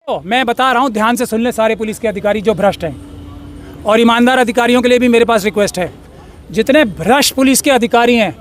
मैं बता रहा हूँ, ध्यान से सुन ले सारे पुलिस के अधिकारी जो भ्रष्ट हैं, और ईमानदार अधिकारियों के लिए भी मेरे पास रिक्वेस्ट है। जितने भ्रष्ट पुलिस के अधिकारी हैं,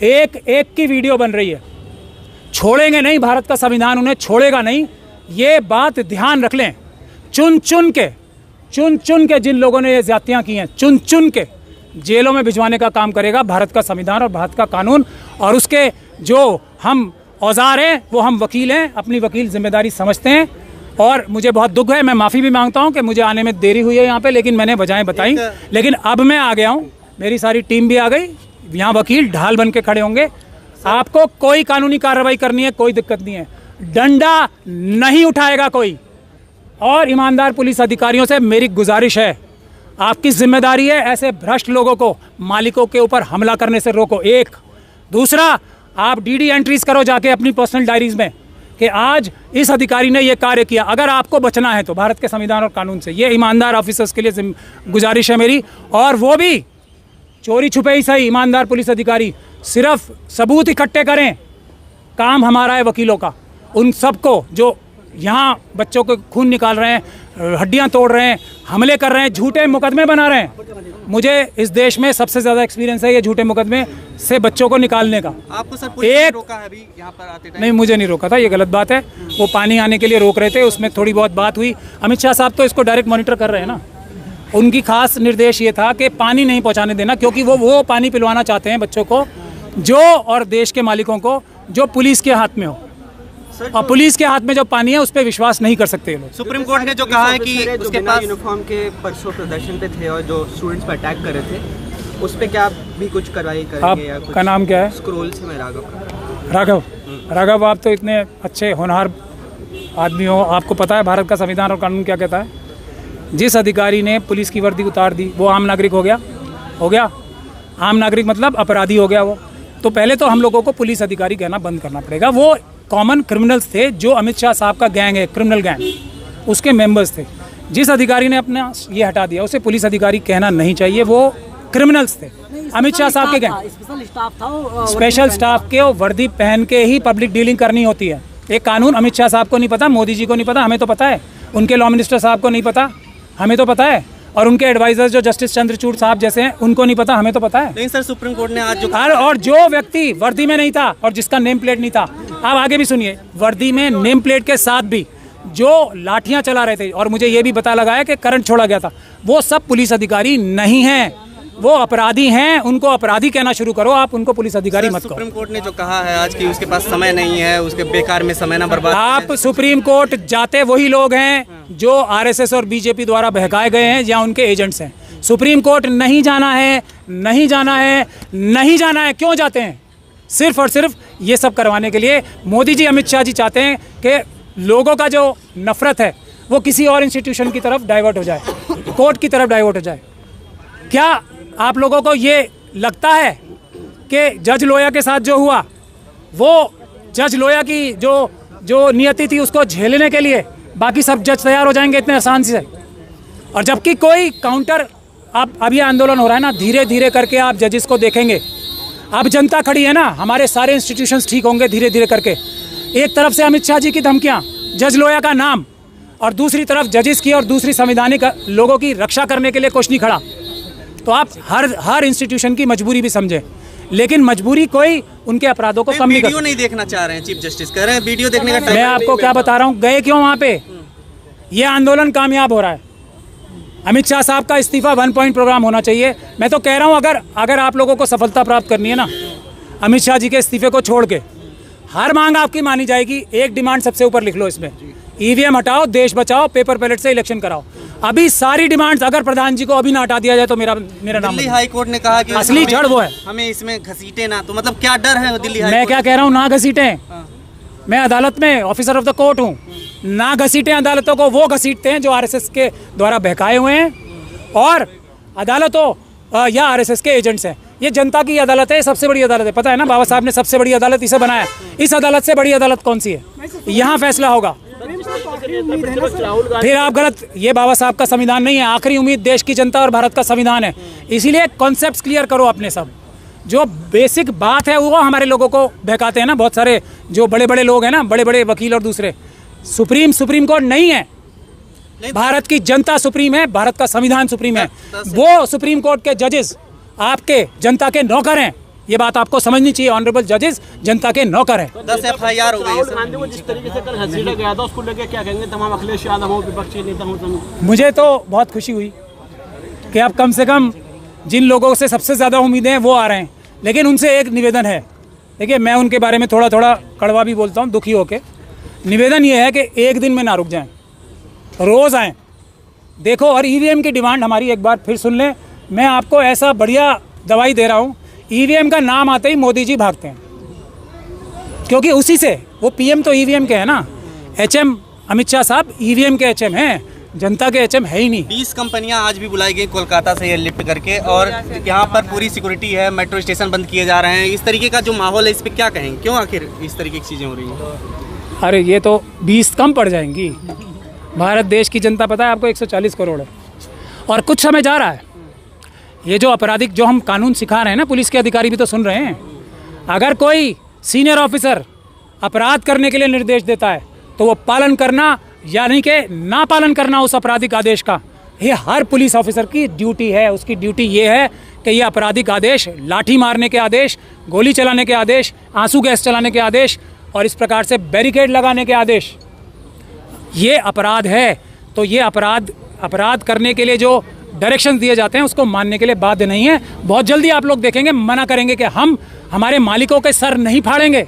एक एक की वीडियो बन रही है। छोड़ेंगे नहीं, भारत का संविधान उन्हें छोड़ेगा नहीं, ये बात ध्यान रख लें। चुन चुन के जिन लोगों ने ये ज्यादतियाँ की हैं, चुन चुन के जेलों में भिजवाने का काम करेगा भारत का संविधान और भारत का कानून। और उसके जो हम औजार हैं वो हम वकील हैं, अपनी वकील जिम्मेदारी समझते हैं। और मुझे बहुत दुख है, मैं माफ़ी भी मांगता हूं कि मुझे आने में देरी हुई है यहाँ पे, लेकिन मैंने वजहें बताई। लेकिन अब मैं आ गया हूँ, मेरी सारी टीम भी आ गई, यहाँ वकील ढाल बन के खड़े होंगे। आपको कोई कानूनी कार्रवाई करनी है, कोई दिक्कत नहीं है, डंडा नहीं उठाएगा कोई। और ईमानदार पुलिस अधिकारियों से मेरी गुजारिश है, आपकी जिम्मेदारी है ऐसे भ्रष्ट लोगों को मालिकों के ऊपर हमला करने से रोको। एक दूसरा, आप डीडी एंट्रीज करो जाके अपनी पर्सनल डायरीज में कि आज इस अधिकारी ने ये कार्य किया। अगर आपको बचना है तो भारत के संविधान और कानून से, ये ईमानदार ऑफिसर्स के लिए गुजारिश है मेरी। और वो भी चोरी छुपे ही सही, ईमानदार पुलिस अधिकारी सिर्फ सबूत इकट्ठे करें। काम हमारा है वकीलों का, उन सबको जो यहाँ बच्चों को खून निकाल रहे हैं, हड्डियाँ तोड़ रहे हैं, हमले कर रहे हैं, झूठे मुकदमे बना रहे हैं। मुझे इस देश में सबसे ज़्यादा एक्सपीरियंस है ये झूठे मुकदमे से बच्चों को निकालने का। आपको सर पुलिस ने रोका है अभी यहाँ पर आते टाइम? नहीं, मुझे नहीं रोका था, ये गलत बात है। वो पानी आने के लिए रोक रहे थे, उसमें थोड़ी बहुत बात हुई। अमित शाह साहब तो इसको डायरेक्ट मॉनिटर कर रहे हैं ना, उनकी खास निर्देश ये था कि पानी नहीं पहुँचाने देना, क्योंकि वो पानी पिलवाना चाहते हैं बच्चों को जो, और देश के मालिकों को जो पुलिस के हाथ में हो। और पुलिस के हाथ में जो पानी है उस पर विश्वास नहीं कर सकते लोग। सुप्रीम कोर्ट ने जो कहा है कि उसके पास यूनिफॉर्म के परसों प्रदर्शन पे थे और जो स्टूडेंट्स पर अटैक कर रहे थे, उस पे क्या भी कुछ कार्रवाई करेंगे या कुछ? आपका नाम क्या है? स्क्रोल से मैं राघव, आप तो इतने अच्छे होनहार आदमी हो, आपको पता है भारत का संविधान और कानून क्या कहता है। जिस अधिकारी ने पुलिस की वर्दी उतार दी वो आम नागरिक हो गया। आम नागरिक मतलब अपराधी हो गया वो। तो पहले तो हम लोगों को पुलिस अधिकारी कहना बंद करना पड़ेगा। वो कॉमन क्रिमिनल्स थे, जो अमित शाह साहब का गैंग है, क्रिमिनल गैंग, उसके मेंबर्स थे। जिस अधिकारी ने अपना ये हटा दिया उसे पुलिस अधिकारी कहना नहीं चाहिए, वो क्रिमिनल्स थे, अमित शाह साहब के गैंग। स्पेशल स्टाफ के वर्दी पहन के ही पब्लिक डीलिंग करनी होती है। एक कानून अमित शाह साहब को नहीं पता, मोदी जी को नहीं पता, हमें तो पता है। उनके लॉ मिनिस्टर साहब को नहीं पता, हमें तो पता है। और उनके एडवाइजर्स जो जस्टिस चंद्रचूड़ साहब जैसे हैं, उनको नहीं पता, हमें तो पता है। नहीं सर, सुप्रीम कोर्ट ने आज जो और जो व्यक्ति वर्दी में नहीं था और जिसका नेम प्लेट नहीं था, आप आगे भी सुनिए, वर्दी में नेम प्लेट के साथ भी जो लाठियां चला रहे थे, और मुझे ये भी पता लगा है कि करंट छोड़ा गया था, वो सब पुलिस अधिकारी नहीं हैं, वो अपराधी हैं। उनको अपराधी कहना शुरू करो, आप उनको पुलिस अधिकारी मत करो। सुप्रीम कोर्ट ने जो कहा है आज कि उसके पास समय नहीं है, उसके बेकार में समय ना बर्बाद। आप सुप्रीम कोर्ट जाते वही लोग हैं जो आरएसएस और बीजेपी द्वारा बहकाए गए हैं या उनके एजेंट्स हैं। सुप्रीम कोर्ट नहीं जाना है, नहीं जाना है, नहीं जाना है। क्यों जाते हैं? सिर्फ और सिर्फ ये सब करवाने के लिए। मोदी जी, अमित शाह जी चाहते हैं कि लोगों का जो नफरत है वो किसी और इंस्टीट्यूशन की तरफ डाइवर्ट हो जाए, कोर्ट की तरफ डाइवर्ट हो जाए। क्या आप लोगों को ये लगता है कि जज लोया के साथ जो हुआ, वो जज लोया की जो नियति थी उसको झेलने के लिए बाकी सब जज तैयार हो जाएंगे इतने आसान से? और जबकि कोई काउंटर, अब ये आंदोलन हो रहा है ना, धीरे धीरे करके आप जजेस को देखेंगे। अब जनता खड़ी है ना, हमारे सारे इंस्टीट्यूशंस ठीक होंगे धीरे धीरे करके। एक तरफ से अमित शाह जी की धमकियां, जज लोया का नाम, और दूसरी तरफ जजेस की और दूसरी संवैधानिक लोगों की रक्षा करने के लिए कुछ नहीं खड़ा। तो आप हर इंस्टीट्यूशन की मजबूरी भी समझें, लेकिन मजबूरी कोई उनके अपराधों को कम नहीं कर। वीडियो नहीं देखना चाह रहे हैं, चीफ जस्टिस कह रहे हैं वीडियो देखने का टाइम। मैं आपको क्या बता रहा हूँ, गए क्यों वहाँ पे? ये आंदोलन कामयाब हो रहा है। अमित शाह साहब का इस्तीफा 1 पॉइंट प्रोग्राम होना चाहिए। मैं तो कह रहा हूँ, अगर आप लोगों को सफलता प्राप्त करनी है ना, अमित शाह जी के इस्तीफे को छोड़ के हर मांग आपकी मानी जाएगी। एक डिमांड सबसे ऊपर लिख लो इसमें, ईवीएम हटाओ, देश बचाओ, पेपर बैलेट से इलेक्शन कराओ। अभी सारी डिमांड्स अगर प्रधान जी को अभी ना हटा दिया जाए तो मेरा नाम। दिल्ली हाई कोर्ट ने कहा कि असली जड़ वो है, हमें इसमें घसीटे ना। तो मतलब क्या डर है दिल्ली हाई कोर्ट? मैं क्या कह रहा हूँ, ना घसीटें। मैं अदालत में ऑफिसर ऑफ द कोर्ट हूँ, ना घसीटें अदालतों को। वो घसीटते हैं जो आरएसएस के द्वारा बहकाए हुए हैं और अदालतों या आरएसएस के एजेंट्स हैं। ये जनता की अदालत है, सबसे बड़ी अदालत है, पता है ना, बाबा साहब ने सबसे बड़ी अदालत इसे बनाया। इस अदालत से बड़ी अदालत कौन सी है? यहाँ फैसला होगा। फिर आप गलत, ये बाबा साहब का संविधान नहीं है, आखिरी उम्मीद देश की जनता और भारत का संविधान है। इसीलिए कॉन्सेप्ट्स क्लियर करो अपने सब। जो बेसिक बात है वो हमारे लोगों को बहकाते हैं ना बहुत सारे जो बड़े बड़े लोग हैं ना, बड़े बड़े वकील और दूसरे, सुप्रीम कोर्ट नहीं है, भारत की जनता सुप्रीम है, भारत का संविधान सुप्रीम है। वो सुप्रीम कोर्ट के जजेस आपके जनता के नौकर हैं, ये बात आपको समझनी चाहिए। ऑनरेबल जजेस जनता के नौकर हैं। 10 FIR हो गई। राहुल गांधी को जिस तरीके से कल हसीना गया था उसको लेके क्या कहेंगे तमाम अखिलेश यादव हो, विपक्षी नेता हो? मुझे तो बहुत खुशी हुई कि अब कम से कम जिन लोगों से सबसे ज़्यादा उम्मीदें हैं वो आ रहे हैं। लेकिन उनसे एक निवेदन है, देखिए मैं उनके बारे में थोड़ा थोड़ा कड़वा भी बोलता हूँ, दुखी होके। निवेदन ये है कि एक दिन में ना रुक जाएं, रोज़ आएँ, देखो। और EVM की डिमांड हमारी एक बार फिर सुन लें। मैं आपको ऐसा बढ़िया दवाई दे रहा हूँ, EVM का नाम आते ही मोदी जी भागते हैं, क्योंकि उसी से वो PM तो EVM के हैं ना, HM अमित शाह साहब EVM के HM हैं, जनता के HM है ही नहीं। 20 कंपनियां आज भी बुलाई गई कोलकाता से एयरलिफ्ट करके, और यहाँ पर पूरी सिक्योरिटी है, मेट्रो स्टेशन बंद किए जा रहे हैं। इस तरीके का जो माहौल है, इस पर क्या कहेंगे? क्यों आखिर इस तरीके की चीज़ें हो रही हैं? अरे ये तो 20 कम पड़ जाएंगी। भारत देश की जनता पता है आपको 140 करोड़ है, और कुछ समय जा रहा है। ये जो आपराधिक जो हम कानून सिखा रहे हैं ना, पुलिस के अधिकारी भी तो सुन रहे हैं। अगर कोई सीनियर ऑफिसर अपराध करने के लिए निर्देश देता है तो वो पालन करना, यानी कि ना पालन करना उस आपराधिक आदेश का, ये हर पुलिस ऑफिसर की ड्यूटी है। उसकी ड्यूटी ये है कि ये आपराधिक आदेश, लाठी मारने के आदेश, गोली चलाने के आदेश, आंसू गैस चलाने के आदेश और इस प्रकार से बैरिकेड लगाने के आदेश, ये अपराध है। तो ये अपराध करने के लिए जो डायरेक्शन दिए जाते हैं उसको मानने के लिए बाध्य नहीं है। बहुत जल्दी आप लोग देखेंगे, मना करेंगे कि हम हमारे मालिकों के सर नहीं फाड़ेंगे,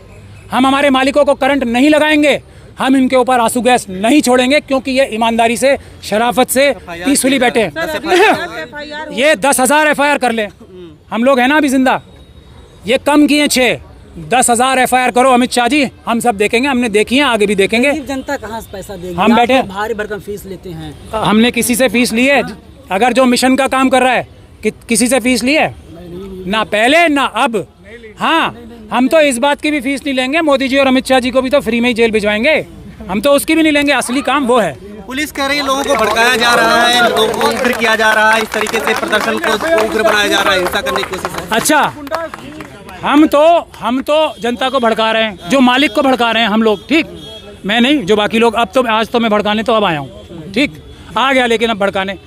हम हमारे मालिकों को करंट नहीं लगाएंगे, हम इनके ऊपर आंसू गैस नहीं छोड़ेंगे, क्योंकि ये ईमानदारी से, शराफत से पीसफुली बैठे हैं। ये 10,000 FIR कर लें, हम लोग हैं ना अभी जिंदा, ये कम किए 6, 10,000 FIR करो अमित शाह जी, हम सब देखेंगे, हमने देखी है, आगे भी देखेंगे। जनता कहाँ से पैसा देगी? हम बैठे, भारी भरकम फीस लेते हैं। हमने किसी से फीस ली है? अगर जो मिशन का काम कर रहा है किसी से फीस ली है? ना पहले ना अब। हाँ, हम तो इस बात की भी फीस नहीं लेंगे, मोदी जी और अमित शाह जी को भी तो फ्री में ही जेल भिजवाएंगे, हम तो उसकी भी नहीं लेंगे। असली काम वो है। पुलिस कह रही है लोगों को भड़काया जा रहा है, लोगों को उग्र किया जा रहा है, इस तरीके से प्रदर्शन को उग्र बनाया जा रहा है, हिंसा करने की कोशिश है। अच्छा, हम तो जनता को भड़का रहे हैं, जो मालिक को भड़का रहे हैं हम लोग, ठीक, मैं नहीं, जो बाकी लोग। अब तो आज तो मैं भड़काने तो अब आया हूँ, ठीक, आ गया, लेकिन अब भड़काने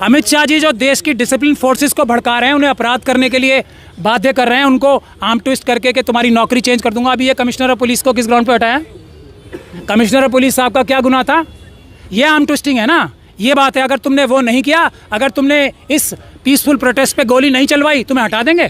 अमित शाह जी जो देश की डिसिप्लिन फोर्सेस को भड़का रहे हैं, उन्हें अपराध करने के लिए बाध्य कर रहे हैं, उनको आर्म ट्विस्ट करके कि तुम्हारी नौकरी चेंज कर दूंगा। अभी ये कमिश्नर ऑफ पुलिस को किस ग्राउंड पे हटाया? कमिश्नर ऑफ पुलिस साहब का क्या गुनाह था? ये आर्म ट्विस्टिंग है ना, ये बात है। अगर तुमने वो नहीं किया, अगर तुमने इस पीसफुल प्रोटेस्ट पे गोली नहीं चलवाई, तुम्हें हटा देंगे।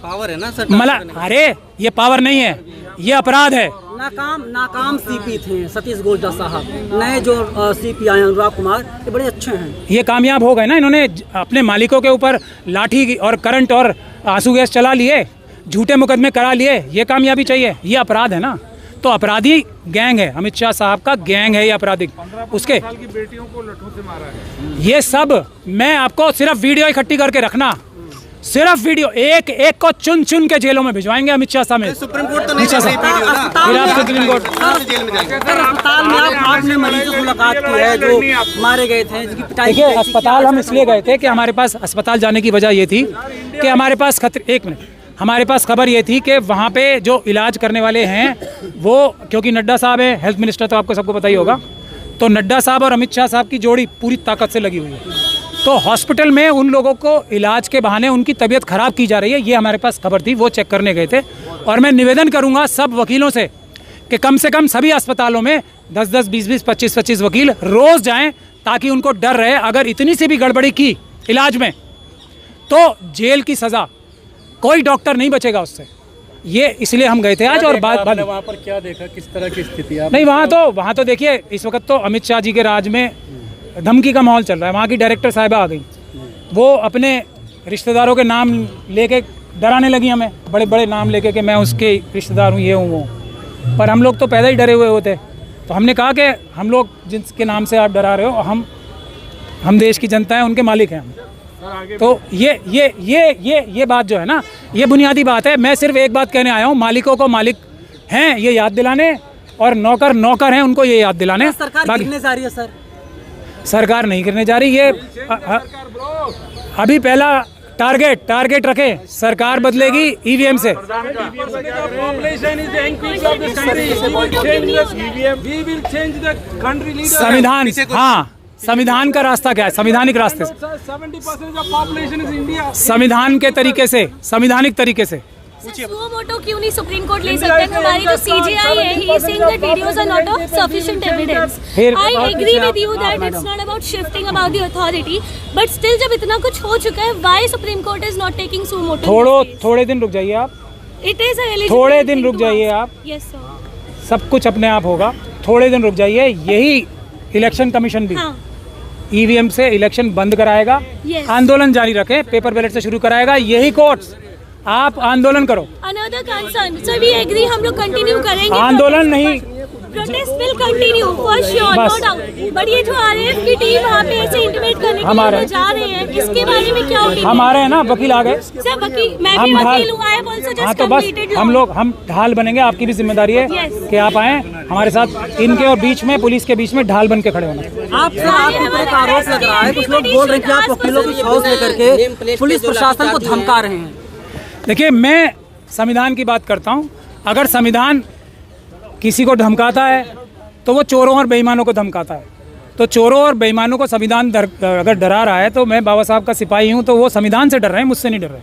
पावर है ना सर, अरे ये पावर नहीं है, ये अपराध है। नाकाम CP थे सतीश गोल्डा साहब, नए जो CP आए अनुराग कुमार, ये बड़े अच्छे हैं। ये कामयाब हो गए ना, इन्होंने अपने मालिकों के ऊपर लाठी और करंट और आंसू गैस चला लिए, झूठे मुकदमे करा लिए, ये कामयाबी चाहिए? ये अपराध है ना। तो अपराधी गैंग है, अमित शाह साहब का गैंग है ये अपराधी। उसके की बेटियों को लठों से मारा है। ये सब मैं आपको सिर्फ वीडियो इकट्ठी करके रखना, सिर्फ वीडियो, एक एक को चुन चुन के जेलों में भिजवाएंगे अमित शाह साहब। सुप्रीम कोर्ट तो नहीं चल रही वीडियो ना, फिर आप सुप्रीम कोर्ट जेल में जाएंगे। अस्पताल में आपने मरीजों से मुलाकात की है जो मारे गए थे, जिनकी पिटाई। देखिए, अस्पताल हम इसलिए गए थे कि हमारे पास अस्पताल जाने की वजह ये थी कि हमारे पास हमारे पास खबर ये थी कि वहाँ पे जो इलाज करने वाले हैं वो, क्योंकि नड्डा साहब है हेल्थ मिनिस्टर, तो आपको सबको पता ही होगा, तो नड्डा साहब और अमित शाह साहब की जोड़ी पूरी ताकत से लगी हुई है। तो हॉस्पिटल में उन लोगों को इलाज के बहाने उनकी तबीयत खराब की जा रही है, ये हमारे पास खबर थी, वो चेक करने गए थे। और मैं निवेदन करूंगा सब वकीलों से कि कम से कम सभी अस्पतालों में 10-10, 20-20, 25-25 वकील रोज़ जाएं, ताकि उनको डर रहे, अगर इतनी सी भी गड़बड़ी की इलाज में तो जेल की सज़ा, कोई डॉक्टर नहीं बचेगा उससे। ये इसलिए हम गए थे आज। और बात वहाँ पर क्या देखा, किस तरह की स्थिति? नहीं, वहाँ तो देखिए, इस वक्त तो अमित शाह जी के राज में धमकी का माहौल चल रहा है। वहाँ की डायरेक्टर साहिबा आ गई, वो अपने रिश्तेदारों के नाम लेके डराने लगी हमें, बड़े बड़े नाम लेके कि मैं उसके रिश्तेदार हूँ, ये हूँ वो। पर हम लोग तो पैदा ही डरे हुए होते, तो हमने कहा कि हम लोग जिसके नाम से आप डरा रहे हो, हम देश की जनता है, उनके मालिक हैं हम। तो ये बात जो है ना, ये बुनियादी बात है। मैं सिर्फ एक बात कहने आया हूँ, मालिकों को मालिक हैं ये याद दिलाने, और नौकर हैं उनको ये याद दिलाने। सरकार गिरने जा रही है सर? सरकार नहीं गिरने जा रही, ये अभी पहला टारगेट रखे, सरकार बदलेगी ईवीएम से। संविधान, हाँ, संविधान का रास्ता क्या है? संविधानिक रास्ते से, 70% of population is India. संविधान के तरीके से, संविधानिक तरीके से। सुओ मोटो क्यों नहीं सुप्रीम कोर्ट ले सकते? हमारी जो सीजीआई है, he is saying that videos are not of sufficient evidence. I agree with you that it's not about shifting about the authority, but still जब इतना कुछ हो चुका है, why Supreme Court is not taking suo moto? थोड़े दिन रुक जाइए आप, It is a eligible थोड़े दिन thing रुक to जाइए ask. आप, Yes sir. सब कुछ अपने आप होगा। थोड़े दिन रुक जाइए। यही इलेक्शन कमीशन भी हाँ. ईवीएम से इलेक्शन बंद कराएगा, Yes. आंदोलन जारी रखें, पेपर बैलेट से शुरू कराएगा। यही कोर्ट्स, आप आंदोलन करो। Another concern, sir, we agree, हम लोग कंटिन्यू करेंगे। आंदोलन नहीं, protest will continue for sure, no बस। डाउट। बट ये जो आरएएफ की टीम वहाँ पे ऐसे इंटिमेट करने के लिए जा रहे हैं, इसके बारे में क्या ओपिनियन? हमारे हैं ना वकील आ गए, सर वकील, मैं भी हम ढाल, वकील हूँ। आई हैव आल्सो जस्ट हाँ तो बस कंप्लीटेड हम ढाल बनेंगे। आपकी भी जिम्मेदारी है Yes. कि आप आए हमारे साथ, इनके और बीच में, पुलिस के बीच में ढाल बन के खड़े होना। आपसे आपके ऊपर एक आरोप लग रहा है, कुछ लोग बोल रहे हैं कि आप वकीलों की छाव लेकर के पुलिस प्रशासन को धमका रहे हैं। देखिए, मैं संविधान की बात करता हूँ। अगर संविधान किसी को धमकाता है तो वो चोरों और बेईमानों को धमकाता है। तो चोरों और बेईमानों को संविधान अगर डरा रहा है, तो मैं बाबा साहब का सिपाही हूँ, तो वो संविधान से डर रहे हैं, मुझसे नहीं डर रहे।